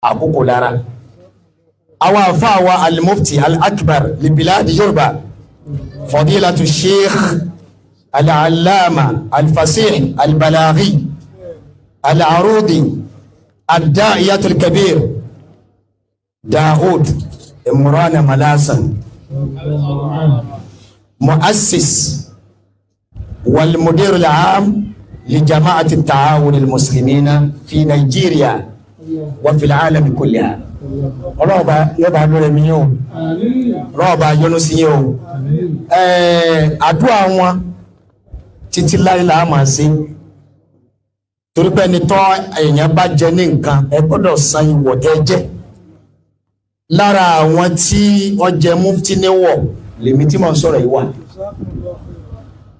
àkókò lára àwọn àfáà wa al-mufti al-akbar li bilad Yorùbá fadilatu sheikh al-allama al-fasih al-balaghi al-arudi ad-da'iyat al-kabir Daud Imran Malasan muassis wal mudir al-aam li jama'at at-ta'awun al-muslimina fi Nigeria wa fi al-alam kulliha ọlọ́ọ̀bá yọba lórí mi yóò rọ́ọ̀bá yọnú sí yóò àdúrà wọn títí láìlá máa sí torí pé ẹni tọ́ èèyàn bá jẹ ní nǹkan ẹ gbọ́dọ̀ san ìwọ̀ tẹ́ jẹ́ lára àwọn tí wọ́n jẹ mufti níwọ̀ lèmi tí mo ń sọ̀rọ̀ yìí wà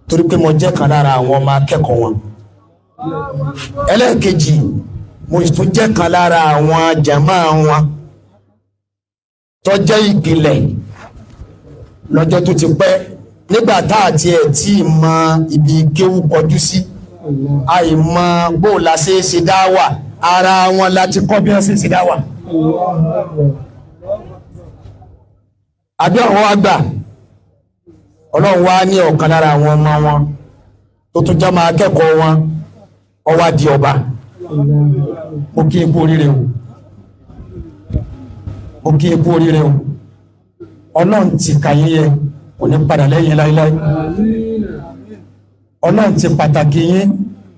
torí pé mo jẹ́ kan lára àwọn ọmọ akẹ́kọ̀ọ́ wọn ẹlẹ́ẹ̀kejì mo tún jẹ́ kan lára àwọn jàmá wọn tó jẹ́ ìpìlẹ̀ lọ́jọ́ tó ti pẹ́ nígbà tá àti ẹ̀ tí mọ ibi kéwú kọjú sí àìmọ̀ bóòlà ṣe dáwà ara wọn láti kọ́ bí wọ́n ṣe dáwà àbí àwọn àgbà ọlọ́run wá ní ọ̀kan lára àwọn ọmọ wọn tó tún jẹ́ máa kẹ́kọ̀ọ́ wọn ó wá di ọba mo kí epo oríire o mo kí epo oríire o ọlọ́run ti kàyé yẹ kò ní padà lẹ́yìn láíláí ọlọ́run ti pàtàkì yín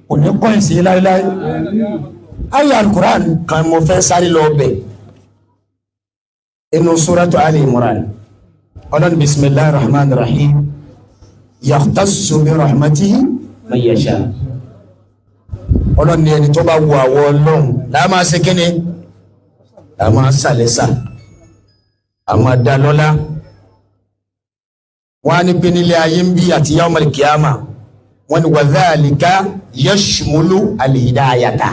kò ní kọ́yìn sí láíláí ayé al-Qur'an kan mo fẹ́ sáré lọ bẹ̀ inú suratu Ali Imran ọlọ́run bismillahir rahmanir rahim yakhtassu bi rahmatihi man yasha ọlọ́run ni ẹni tó bá wù àwọ ọlọ́run láàmà sí kíni láàmà sàlẹ́sà àmà dalọ́lá wọ́n á ní pé nílé ayé ń bí àti yawmal qiyama wọ́n ní wa dhalika yashmulu al-hidayata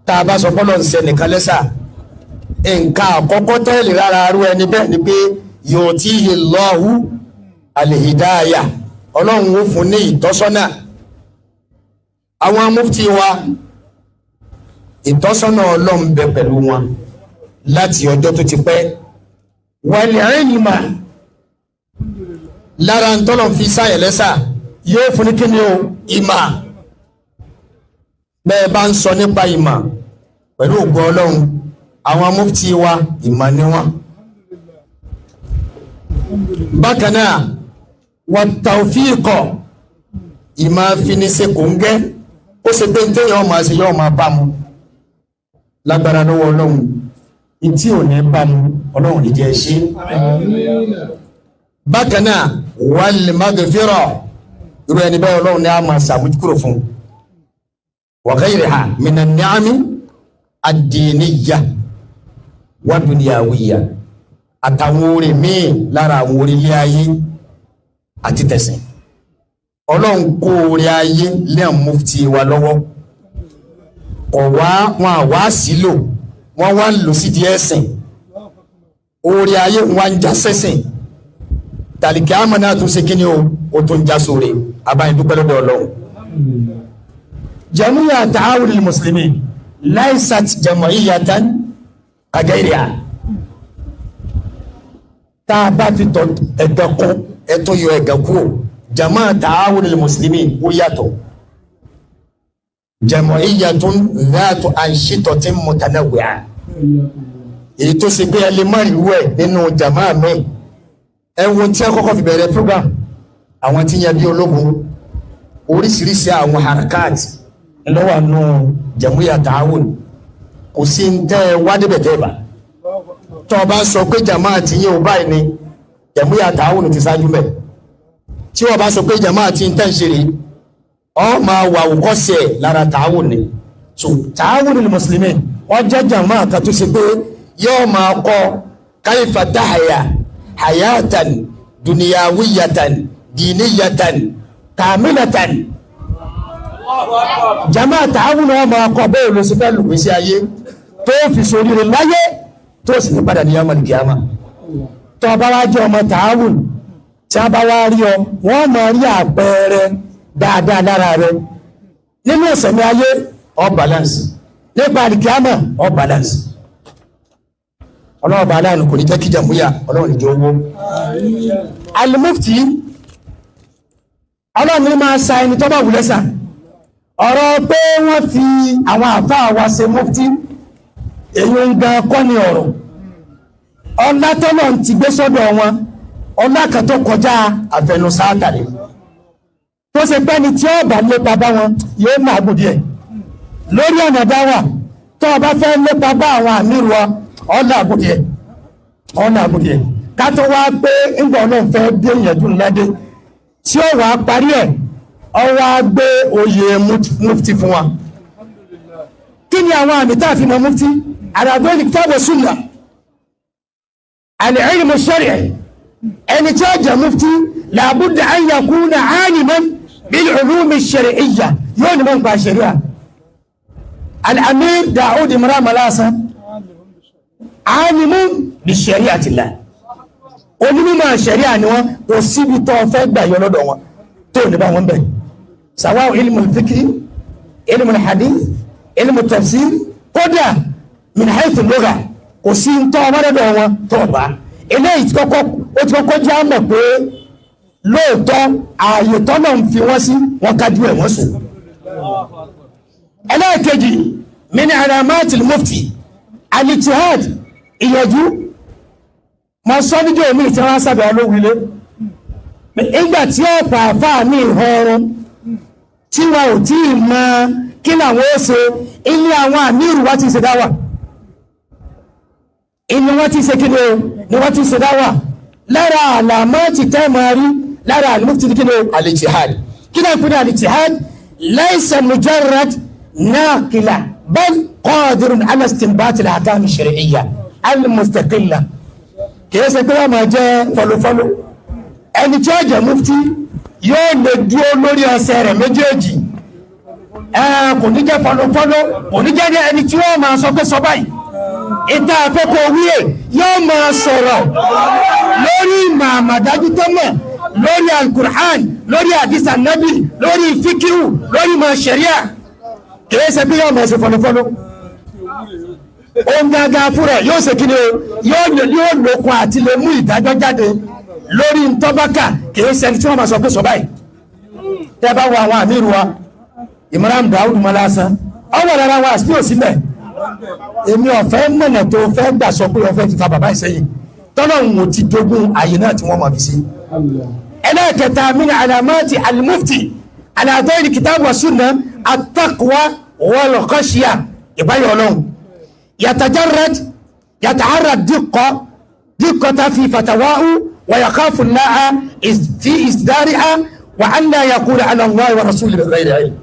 tá a bá sọ pọ́lọ̀ ń sẹ́ nìkan lẹ́sà nǹkan àkọ́kọ́ tẹ́lẹ̀ rárá arú ẹni bẹ́ẹ̀ ni pé yu'tihi Allahu al-hidaya ọlọ́run ó fún ní ìtọ́sọ́nà àwọn mufti wa ìtọ́sọ́nà ọlọ́run bẹ pẹ̀lú wọn láti ọjọ́ tó ti pẹ́ wal ilma lára ń tọ́lọ̀ fi sáyẹ̀ lẹ́sà yóò fún ní kíni o ìmà bẹ́ẹ̀ bá ń sọ nípa ìmà pẹ̀lú ògo ọlọ́run àwọn mufti wa ìmà ni wọn bákan náà wat tawfiqa ìmà finise kò ń gẹ́ ó ṣe pé téèyàn ọmọ àṣẹ yóò máa bá mu lágbára lọ́wọ́ ọlọ́run ìtí ò ní bá mu ọlọ́run ní jẹ́ ṣe bákan náà wal maghfira irú ẹni bẹ́ẹ̀ ọlọ́run ní a máa ṣàmójúkúrò fún wa ghayriha minan ni'ami ad-diniyya wa dunyawiyya àtàwọn orí míì lára àwọn orílẹ̀ ayé àti tẹ̀sìn ọlọ́run kó orí ayé lẹ́yìn mufti wa lọ́wọ́ ọ̀wá wọn àwá sílò wọ́n wá ń lò sí di ẹ̀sìn orí ayé wọn ń já sẹ́sìn tàlìkì àmọ́ náà tún ṣe kí ni o tó ń já sóre abáyé dúpẹ́ lọ́dọ̀ ọlọ́run jamiya ta'awun al-muslimin laysat jama'iyatan kagayriha tá a bá fi tọ̀ ẹ̀gàn kún ẹ̀tọ́ yọ ẹ̀gàn kúrò jama ta'awun al-muslimin ó yàtọ̀ jama'iyatun dhatu anshitatin mutanawwi'a èyí tó ṣe pé ẹlẹ́ mọ́rin wẹ̀ nínú jama mi ẹwọ́n tí a kọ́kọ́ fi bẹ̀rẹ̀ program àwọn tí yẹn bí ológun oríṣiríṣi àwọn harakat lọ́wọ́ nù jamiya ta'awun kò sí ń tẹ́ wádìbẹ̀tẹ̀ bá tó bá sọ pé jama ti yẹ ò báyìí ni jamiya ta'awun ti ṣáájú mẹ́ tí wọ́n bá sọ pé jama ti ń tẹ́ǹṣeré ọ máa wà òkọ́sẹ̀ lára ta'awun ni so ta'awun al-muslimin wọ́n jẹ́ jama kan tó ṣe pé yóò máa kọ́ kayfa tahya hayatan duniyawiyatan diniyatan kamilatan jama ta'awun náà máa kọ́ bẹ́ẹ̀ ló sì fẹ́ lùgbèsí ayé tó fi ṣoríire láyé tó sì ní padà ní yamal kiyama tó bá wá jẹ́ ọmọ ta'awun tí a bá wá rí ọ wọ́n máa rí àpẹẹrẹ dáadáa lára rẹ nínú ìsẹ̀mí ayé ọ balance nípa àlìkíámà ọ balance ọlọ́wọ́ balance kò ní jẹ́ kíjà múyà ọlọ́wọ́ ní jẹ́ owó al-mufti ọlọ́wọ́ ní máa sa ẹni tó bá wùlẹ́sà ọ̀rọ̀ pé wọ́n fi àwọn àfáà wa ṣe mufti èyí ń gan kọ́ ní ọ̀rọ̀ ọlá tọ́lọ̀ ti gbé sọ́dọ̀ wọn ọlá kan tó kọjá àfẹnusáátàlẹ̀ tó ṣe pẹ́ ni tí ó bá lépa bá wọn yóò máa gbòdì ẹ̀ lórí ọ̀nà dáwà tó o bá fẹ́ lépa bá àwọn àmìrù wa ọ̀nà àgbòdì ẹ̀ ká tó wá pé ńgbà náà fẹ́ dé ìyẹ̀dù ńlẹ́dẹ́ tí ó wà parí ẹ̀ ọ wá gbé oyè mufti fún wa kí ni àwọn àmì tá a fi mọ mufti àdàgbé ní kitabu sunna al-ilmu shar'i ẹni tí ó jẹ́ mufti làbúdà an yakuna aliman bil-ulumi ash-shar'iyya yóò ní mọ́ nípa sharia al-amir Daud Imran Malasa alimun bi-shari'atillah onímọ̀ sharia ni wọ́n kò síbi tó fẹ́ gbà yọ lọ́dọ̀ wọn tó ní bá wọn bẹ̀ sàwáwò ilmu al-fikri ilmu al-hadith ilmu tafsir kódà min haythu al-lugha kò sí ń tọ́ ọmọdé wọn tó bá eléyìí tí ó ti kọ́kọ́ jẹ́ àmọ̀ pé lóòótọ́ ààyè tọ́nà ń fi wọ́n sí wọn kájú ẹ̀ wọ́n sùn. ẹlẹ́ẹ̀kejì min alamatil mufti al-ijtihad ìyẹ̀jú mọ sọ́díjọ́ omi tí wọ́n sábẹ̀ Olowu-Ile ìgbà tí ọ̀pọ̀ àfáà ní ìhọrun tí wọn ò tí ì mọ kí làwọn ó ṣe ilé àwọn àmírù wá ti ṣe dáwà inú wọ́n ti ṣe kí ni wọ́n ti ṣe dáwà lára àlàmọ́ ti tẹ́ máa rí lára al-mufti kí ni al-ijtihad kí ni ìpínlẹ̀ al-ijtihad laysa mujarrad naqila bal qadirun ala istinbat al-ahkam ash-shar'iyya al-mustaqilla kìí ṣe pé wọ́n máa jẹ́ fọlọ́fọlọ́ ẹni tí ó jẹ́ mufti yóò lè dúró lórí ẹsẹ̀ rẹ̀ méjèèjì kò ní jẹ́ fọlọ́fọlọ́ kò ní jẹ́ ẹni tí wọ́n máa sọ pé sọ báyìí ìta àfẹ́kọ̀ wíyè yóò máa sọ̀rọ̀ lórí màmàdájú tó mọ̀ lórí al-Qur'an lórí hadith Nabi lórí fíkíhù lórí ma sharia kìí ṣe pé yóò máa ṣe fọlọ́fọlọ́ ohun gangan fúnra yóò ṣe kí ni o yóò lókun àti lè mú ìdájọ́ jáde lórí ntọ́bákà kìí ṣe tí wọ́n máa sọ pé sọ báyìí tẹ́ bá wọ àwọn àmírù wa Imran Daud Malasa ọwọ́ rárá wa àti òsì mẹ́ èmi ọ̀fẹ́ mọ̀nà tó fẹ́ gbà sọ pé ọ̀fẹ́ ti fa bàbá ìsẹ́yìn tọ́nà òun ti dogun àyè náà tí wọ́n máa fi sí. ẹlẹ́ẹ̀kẹta min alamati al-mufti ala dawil kitab wa sunna at-taqwa wal khashya ìbáyọ̀ ọlọ́run yataharrad diqqata fi fatawahu wa yakhafu Allaha fi isdariha wa an la yaqula ala Allahi wa rasulihi ghayra ilm.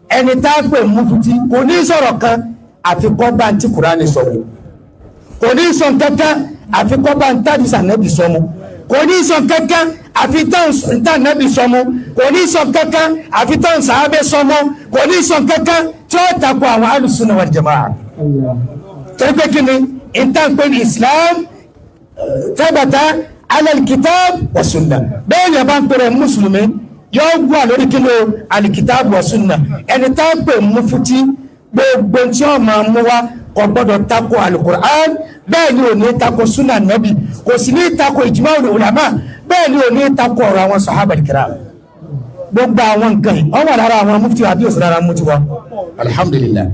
ẹni tá a pè mufti kò ní sọ̀rọ̀ kan àfikọ́ bá ń tí Kùránì sọmú kò ní sọ kankan àfikọ́ bá ń tàbí sànẹ́bì sọmú kò ní sọ kankan àfitán nẹ́bì sọmú kò ní sọ kankan àfitán sàábẹ́ sọmú kò ní sọ kankan tí ó takò àwọn alùsùnà wal jamaa tẹ́gbẹ́ kí ni ìtànpé ní Islam thabata ala al-kitab wa sunnah bẹ́ẹ̀ ni a bá ń pèrè mùsùlùmí yóò gbọ́ lórí kí ni al-kitab wa sunnah ẹni tá a pè mufti gbogbo tí ó máa mú wa kò gbọ́dọ̀ tako al-Qur'an bẹ́ẹ̀ ni ò ní tako sunna nabi kò sì ní tako ijma'ul ulama bẹ́ẹ̀ ni ò ní tako ọ̀rọ̀ àwọn sahaba al-kiram gbogbo àwọn nǹkan yìí wọ́n wà lára àwọn mufti àbí òsì lára mufti wa alhamdulillah.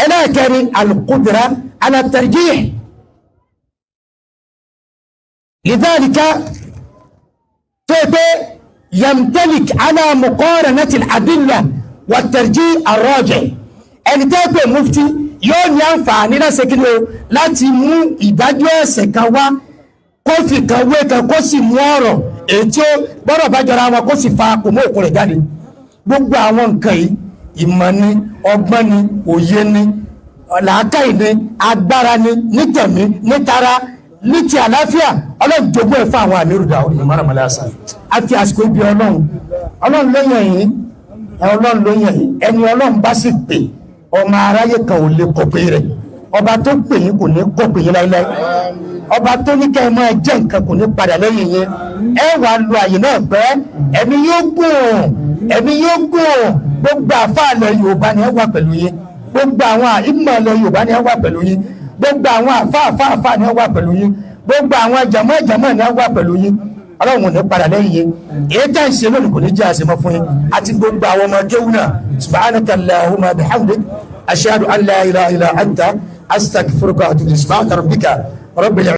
ẹlẹ́ẹ̀kẹrin al-qudra ala tarjih lidhalika tó pé yamtalik ala muqaranati al-adilla wa tarjih ar-rajih ẹni tẹ́ pé mufti yóò ní àǹfààní lásìkò láti mú ìdájọ́ ẹ̀sẹ̀ kan wá kó fi kan wé kan kó sì mú ọ̀rọ̀ èyí tí ó gbọ́dọ̀ bá jọra wọn kó sì fa kòmó òkú rẹ̀ jáde gbogbo àwọn nǹkan yìí ìmọ̀ ni ọgbọ́n ni òye ni làákàyè ni agbára ni nítẹ̀mí nítara ní ti àlàáfíà ọlọ́run jogún ẹ̀ fún àwọn àmírù Daud Imran Malasa àti àsìkò ibi ọlọ́run lóyìn yìí ọlọ́run lóyìn yìí ẹni ọlọ́run bá sì pè ọmọ aráyé kan ò lè kọ̀pé rẹ̀ ọba tó pè yín kò ní kọ̀pé yín láíláí ọba tó ní kẹ́ ẹ máa jẹ́ nǹkan kò ní padà lẹ́yìn yín ẹ wà lu àyè náà pẹ́ ẹ̀mí yóò gùn gbogbo àfáàlẹ̀ Yorùbá ni ẹ wà pẹ̀lú yín gbogbo àwọn ìmọ̀ ilẹ̀ Yorùbá ni wọ́n wà pẹ̀lú yín, gbogbo àwọn àfáàfáàfá ni wọ́n wà pẹ̀lú yín, gbogbo àwọn jàmọ́ ni wọ́n wà pẹ̀lú yín. Ọlọ́run ò ní padà lẹ́yìn yín, èyí tẹ́ ń ṣe lónìí kò ní jẹ́ àṣemọ́ fún yín àti gbogbo àwọn ọmọ kéwú náà. Subhanaka Allahumma bihamdik ashhadu an la ilaha illa anta astaghfiruka wa atubu ilayk. Subhana rabbika rabbil